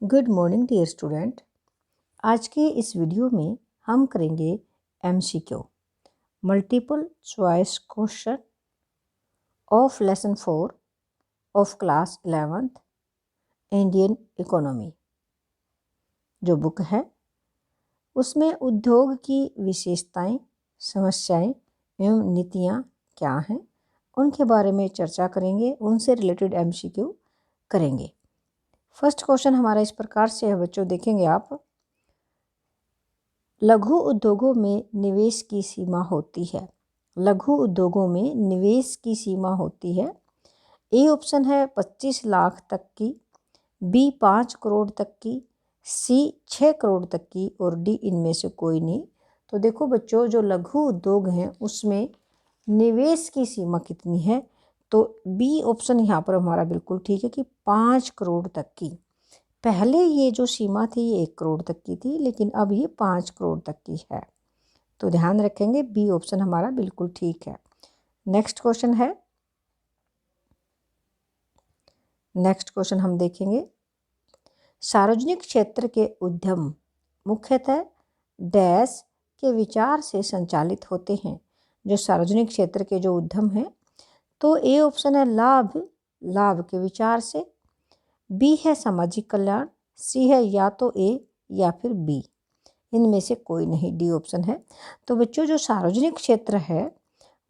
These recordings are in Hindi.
Good morning dear student. आज के इस वीडियो में हम करेंगे MCQ multiple choice question of lesson 4 of class 11th Indian economy. जो बुक है उसमें उद्योग की विशेषताएं, समस्याएं एवं नीतियां क्या हैं उनके बारे में चर्चा करेंगे, उनसे रिलेटेड MCQ करेंगे। फर्स्ट क्वेश्चन हमारा इस प्रकार से है बच्चों, देखेंगे आप। लघु उद्योगों में निवेश की सीमा होती है। लघु उद्योगों में निवेश की सीमा होती है। ए ऑप्शन है 25 लाख तक की, बी 5 करोड़ तक की, सी 6 करोड़ तक की और डी इनमें से कोई नहीं। तो देखो बच्चों, जो लघु उद्योग हैं उसमें निवेश की सीमा कितनी है, तो बी ऑप्शन यहाँ पर हमारा बिल्कुल ठीक है कि 5 करोड़ तक की। पहले ये जो सीमा थी ये 1 करोड़ तक की थी, लेकिन अब ये 5 करोड़ तक की है। तो ध्यान रखेंगे, बी ऑप्शन हमारा बिल्कुल ठीक है। नेक्स्ट क्वेश्चन हम देखेंगे। सार्वजनिक क्षेत्र के उद्यम मुख्यतः डैश के विचार से संचालित होते हैं। जो सार्वजनिक क्षेत्र के जो उद्यम हैं, तो ए ऑप्शन है लाभ के विचार से, बी है सामाजिक कल्याण, सी है या तो ए या फिर बी, इनमें से कोई नहीं, डी ऑप्शन है। तो बच्चों, जो सार्वजनिक क्षेत्र है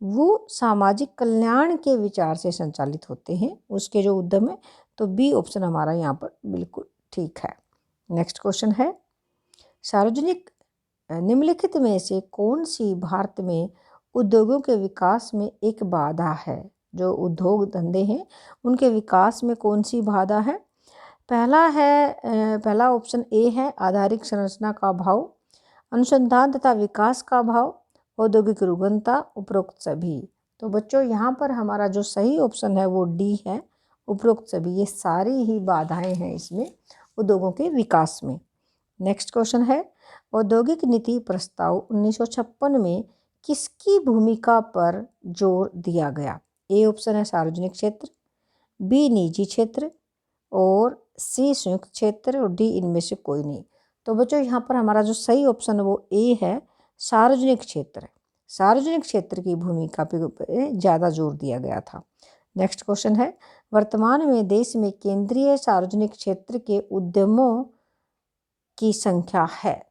वो सामाजिक कल्याण के विचार से संचालित होते हैं, उसके जो उद्यम है, तो बी ऑप्शन हमारा यहाँ पर बिल्कुल ठीक है। नेक्स्ट क्वेश्चन है, सार्वजनिक निम्नलिखित में से कौन सी भारत में उद्योगों के विकास में एक बाधा है। जो उद्योग धंधे हैं उनके विकास में कौन सी बाधा है। पहला ऑप्शन ए है आधारिक संरचना का अभाव, अनुसंधान तथा विकास का अभाव, औद्योगिक रुग्णता, उपरोक्त सभी। तो बच्चों, यहाँ पर हमारा जो सही ऑप्शन है वो डी है, उपरोक्त सभी। ये सारी ही बाधाएं हैं इसमें उद्योगों के विकास में। नेक्स्ट क्वेश्चन है, औद्योगिक नीति प्रस्ताव 1956 में किसकी भूमिका पर जोर दिया गया। ए ऑप्शन है सार्वजनिक क्षेत्र, बी निजी क्षेत्र और सी संयुक्त क्षेत्र और डी इनमें से कोई नहीं। तो बच्चों, यहाँ पर हमारा जो सही ऑप्शन है वो ए है, सार्वजनिक क्षेत्र। सार्वजनिक क्षेत्र की भूमिका पे ज़्यादा जोर दिया गया था। नेक्स्ट क्वेश्चन है, वर्तमान में देश में केंद्रीय सार्वजनिक क्षेत्र के उद्यमों की संख्या है।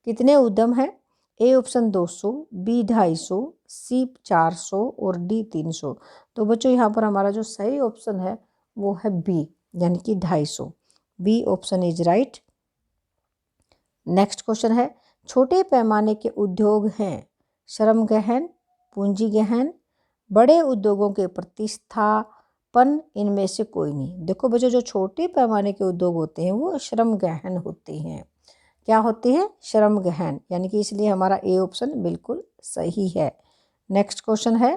कितने उद्यम हैं। ए ऑप्शन 200, बी 250, सी 400 और डी 300। तो बच्चों, यहाँ पर हमारा जो सही ऑप्शन है वो है बी, यानी कि 250। B option is right. Next question है, छोटे पैमाने के उद्योग हैं श्रम गहन, पूंजी गहन, बड़े उद्योगों के प्रतिस्थापन, इनमें से कोई नहीं। देखो बच्चों, जो छोटे पैमाने के उद्योग होते हैं वो श्रम गहन होते हैं। क्या होती है, श्रम गहन, यानी कि इसलिए हमारा ए ऑप्शन बिल्कुल सही है। नेक्स्ट क्वेश्चन है,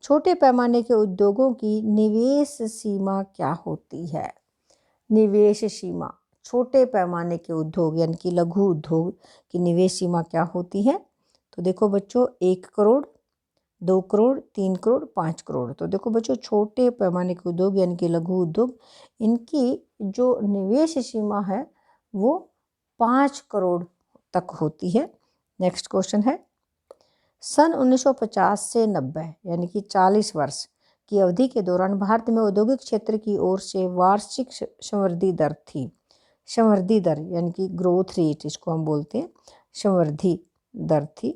छोटे पैमाने के उद्योगों की निवेश सीमा क्या होती है। निवेश सीमा, छोटे पैमाने के उद्योग यानी कि लघु उद्योग की निवेश सीमा क्या होती है। तो देखो बच्चों, 1 करोड़, 2 करोड़, 3 करोड़, 5 करोड़। तो देखो बच्चों, छोटे पैमाने के उद्योग यानी कि लघु उद्योग, इनकी जो निवेश सीमा है वो 5 करोड़ तक होती है। नेक्स्ट क्वेश्चन है, सन 1950 से 90 यानी कि 40 वर्ष की अवधि के दौरान भारत में औद्योगिक क्षेत्र की ओर से वार्षिक संवृद्धि दर थी। संवृद्धि दर यानी कि ग्रोथ रेट, इसको हम बोलते हैं, संवृद्धि दर थी।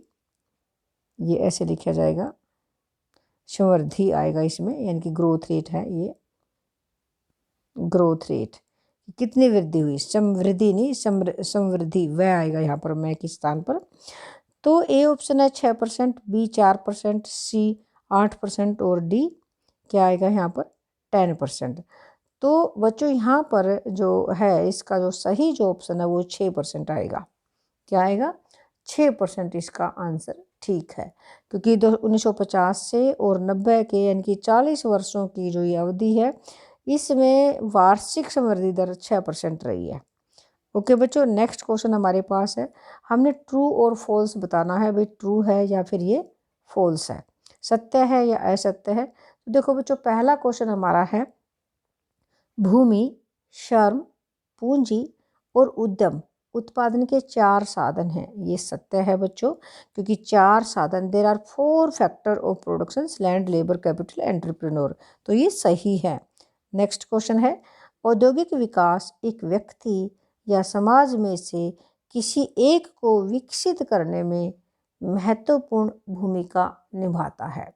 ये ऐसे लिखा जाएगा, संवृद्धि आएगा इसमें, यानी कि ग्रोथ रेट है ये। ग्रोथ रेट कितनी वृद्धि हुई, समृद्धि नहीं, समृद्धि, वह आएगा यहाँ पर मैं के स्थान पर। तो ए ऑप्शन है 6%, बी 4%, सी 8% और डी क्या आएगा यहाँ पर 10%। तो बच्चों, यहाँ पर जो है इसका जो सही जो ऑप्शन है वो 6% आएगा। क्या आएगा, 6% इसका आंसर ठीक है, क्योंकि 1950 से और 90 के यानी कि 40 वर्षों की जो ये अवधि है इसमें वार्षिक समृद्धि दर 6% रही है। ओके बच्चों, नेक्स्ट क्वेश्चन हमारे पास है, हमने ट्रू और फॉल्स बताना है, भाई ट्रू है या फिर ये फॉल्स है, सत्य है या असत्य है। तो देखो बच्चों, पहला क्वेश्चन हमारा है, भूमि, श्रम, पूंजी और उद्यम उत्पादन के 4 साधन हैं। ये सत्य है बच्चों, क्योंकि 4 साधन, there are 4 factor of production, land, labour, capital, entrepreneur. तो ये सही है। नेक्स्ट क्वेश्चन है, औद्योगिक विकास एक व्यक्ति या समाज में से किसी एक को विकसित करने में महत्वपूर्ण भूमिका निभाता है।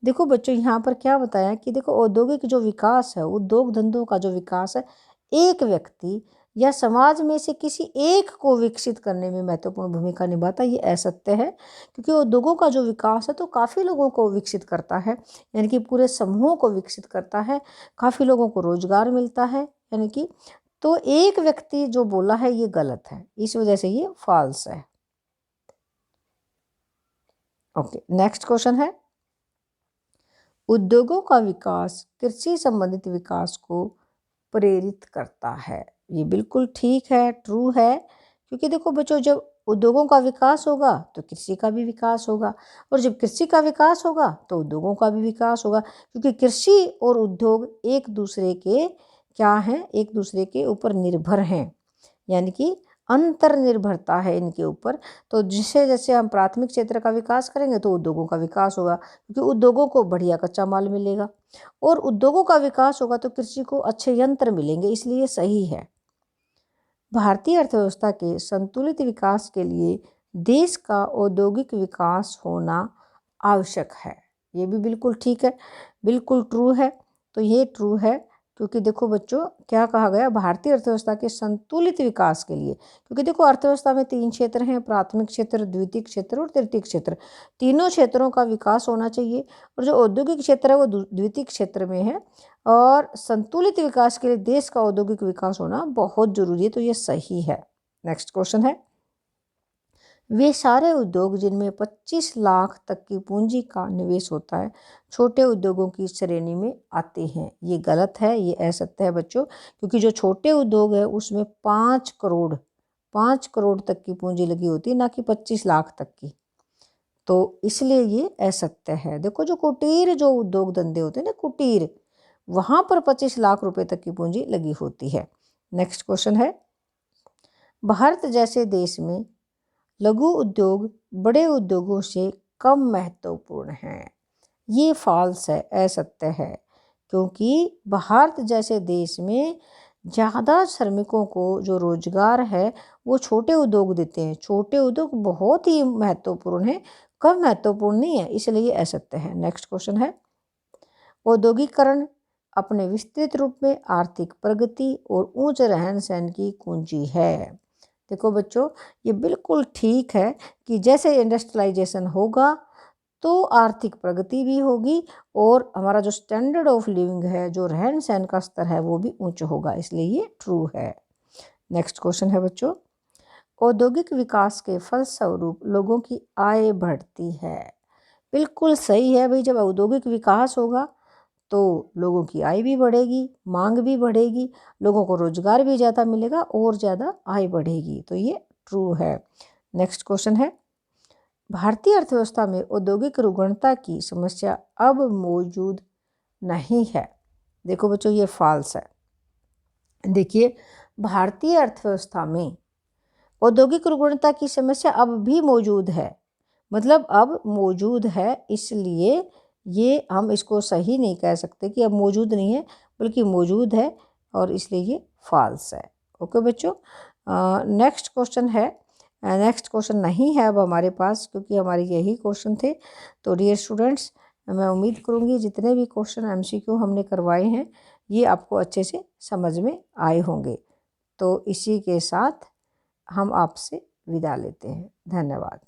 देखो बच्चों, यहाँ पर क्या बताया कि देखो औद्योगिक जो विकास है, उद्योग धंधों का जो विकास है, एक व्यक्ति या समाज में से किसी एक को विकसित करने में महत्वपूर्ण भूमिका निभाता है। ये असत्य है, क्योंकि उद्योगों का जो विकास है तो काफ़ी लोगों को विकसित करता है, यानी कि पूरे समूह को विकसित करता है, काफ़ी लोगों को रोजगार मिलता है, यानी कि तो एक व्यक्ति जो बोला है ये गलत है, इस वजह से ये फॉल्स है। ओके, नेक्स्ट क्वेश्चन है, उद्योगों का विकास कृषि संबंधित विकास को प्रेरित करता है। ये बिल्कुल ठीक है, ट्रू है, क्योंकि देखो बच्चों, जब उद्योगों का विकास होगा तो कृषि का भी विकास होगा, और जब कृषि का विकास होगा तो उद्योगों का भी विकास होगा, क्योंकि कृषि और उद्योग एक दूसरे के क्या हैं, एक दूसरे के ऊपर निर्भर हैं, यानी कि अंतर निर्भरता है इनके ऊपर। तो जिसे जैसे हम प्राथमिक क्षेत्र का विकास करेंगे तो उद्योगों का विकास होगा, क्योंकि उद्योगों को बढ़िया कच्चा माल मिलेगा, और उद्योगों का विकास होगा तो कृषि को अच्छे यंत्र मिलेंगे, इसलिए सही है। भारतीय अर्थव्यवस्था के संतुलित विकास के लिए देश का औद्योगिक विकास होना आवश्यक है। ये भी बिल्कुल ठीक है, बिल्कुल ट्रू है। तो ये ट्रू है, क्योंकि देखो बच्चों क्या कहा गया, भारतीय अर्थव्यवस्था के संतुलित विकास के लिए, क्योंकि देखो अर्थव्यवस्था में 3 क्षेत्र हैं, प्राथमिक क्षेत्र, द्वितीयक क्षेत्र और तृतीयक क्षेत्र। तीनों क्षेत्रों का विकास होना चाहिए, और जो औद्योगिक क्षेत्र है वो द्वितीयक क्षेत्र में है, और संतुलित विकास के लिए देश का औद्योगिक विकास होना बहुत जरूरी है। तो ये सही है। नेक्स्ट क्वेश्चन है, वे सारे उद्योग जिनमें 25 लाख तक की पूंजी का निवेश होता है छोटे उद्योगों की श्रेणी में आते हैं। ये गलत है, ये असत्य है बच्चों, क्योंकि जो छोटे उद्योग है उसमें 5 करोड़ तक की पूंजी लगी होती है, ना कि 25 लाख तक की। तो इसलिए ये असत्य है। देखो जो कुटीर जो उद्योग धंधे होते हैं ना, कुटीर, वहां पर 25 लाख रुपए तक की पूंजी लगी होती है। नेक्स्ट क्वेश्चन है, भारत जैसे देश में लघु उद्योग बड़े उद्योगों से कम महत्वपूर्ण हैं। ये फॉल्स है, असत्य है, क्योंकि भारत जैसे देश में ज़्यादा श्रमिकों को जो रोजगार है वो छोटे उद्योग देते हैं। छोटे उद्योग बहुत ही महत्वपूर्ण है, कम महत्वपूर्ण नहीं है, इसलिए ये असत्य है। नेक्स्ट क्वेश्चन है, औद्योगिकरण अपने विस्तृत रूप में आर्थिक प्रगति और उच्च रहन सहन की कुंजी है। देखो बच्चों, ये बिल्कुल ठीक है कि जैसे इंडस्ट्रियलाइजेशन होगा तो आर्थिक प्रगति भी होगी, और हमारा जो स्टैंडर्ड ऑफ लिविंग है, जो रहन सहन का स्तर है, वो भी ऊंचा होगा, इसलिए ये ट्रू है। नेक्स्ट क्वेश्चन है बच्चों, औद्योगिक विकास के फलस्वरूप लोगों की आय बढ़ती है। बिल्कुल सही है भाई, जब औद्योगिक विकास होगा तो लोगों की आय भी बढ़ेगी, मांग भी बढ़ेगी, लोगों को रोजगार भी ज़्यादा मिलेगा और ज़्यादा आय बढ़ेगी। तो ये ट्रू है। नेक्स्ट क्वेश्चन है, भारतीय अर्थव्यवस्था में औद्योगिक रुग्णता की समस्या अब मौजूद नहीं है। देखो बच्चों, ये फॉल्स है। देखिए, भारतीय अर्थव्यवस्था में औद्योगिक रुग्णता की समस्या अब भी मौजूद है, मतलब अब मौजूद है, इसलिए ये हम इसको सही नहीं कह सकते कि अब मौजूद नहीं है, बल्कि मौजूद है, और इसलिए ये फॉल्स है। ओके बच्चों, नेक्स्ट क्वेश्चन है, नेक्स्ट क्वेश्चन नहीं है अब हमारे पास, क्योंकि हमारे यही क्वेश्चन थे। तो डियर स्टूडेंट्स, मैं उम्मीद करूँगी जितने भी क्वेश्चन MCQ हमने करवाए हैं ये आपको अच्छे से समझ में आए होंगे। तो इसी के साथ हम आपसे विदा लेते हैं। धन्यवाद।